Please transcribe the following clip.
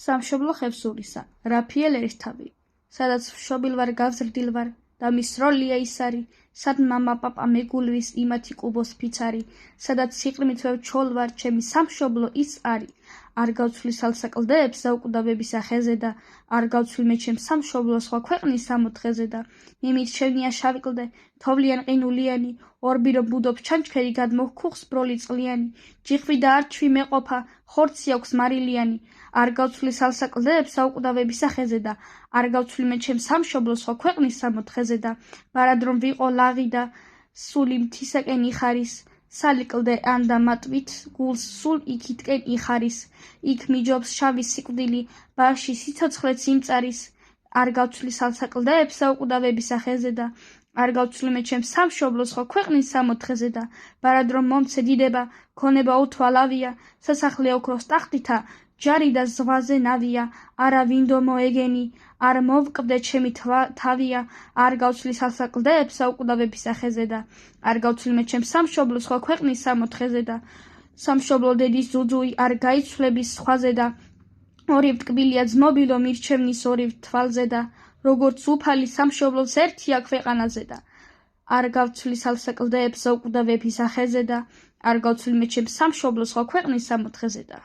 სამშობლო ხევსურისა, რაფიელ ერისთავი, სადაც მშობილ ვარ გავზრდილ ვარ და მის როლია ის არის, სად მამა პაპა მეგულვის იმათი კუბოს ფიცარი, სადაც სიყრმით ვევჩოლ ვარ, ჩემი სამშობლო ის არის, არ გავცვლი სალსაკლდეებს საუკვდავების ახეზე და არ გავცვლი მე ჩემ სამშობლო სხვა ქვეყნის სამოთხეზე და მიმით შევნია შავი კლდე, თოვლიან ყინულიანი, ორბირო ბუდობს ჩანჩქერი გადმოჰქუხს ბროლი წყლიანი, ჯიხვი და არჩვი მეყოფა, ხორცი აქვს მარილიანი, არ გავცვლი სალსაკლდეებს საუკვდავების ახეზე და არ გავცვლი მე ჩემ სამშობლო სხვა ქვეყნის სამოთხეზე და ბარად რომ ვიყო ლაღი და სული მთისაკენ იხარის, სალი კლდე ან და მატვით გულს სულ იქითკენ იხარის, იქ მიჯობს შავი სიკვდილი, ბაში სიცოცხლეც იმწარის, არ გავცვლი სალსაკლდეებს საუკვდავების ახეზე და არ გავცვლი მე ჩემ სამშობლო სხვა ქვეყნის სამოთხეზე და ბარად რომ მომცე დიდება, ქონება უთვალავია, სასახლე ოქროს ტახტითა, ჯარი და ზღვაზე ნავია, არა ვინდო მოეგენი, არ მოვკვდე ჩემი თავია, არ გავცვლი სალსაკლდეებს საუკვდავების ახეზე და არ გავცვლი მე ჩემ სამშობლო სხვა ქვეყნის სამოთხეზე და სამშობლო დედის ძუძუი არ გაიცვლების სხვაზე და ორივ ტკბილია ძმობილო მირჩევნის ორივ თვალზე და როგორც უფალი სამშობლოს ერთია ქვეყანაზე და არ გავცვლი სალსაკლდეებს საუკვდავების ახეზე და არ გავცვლი მე ჩემ სამშობლო სხვა ქვეყნის სამოთხეზე და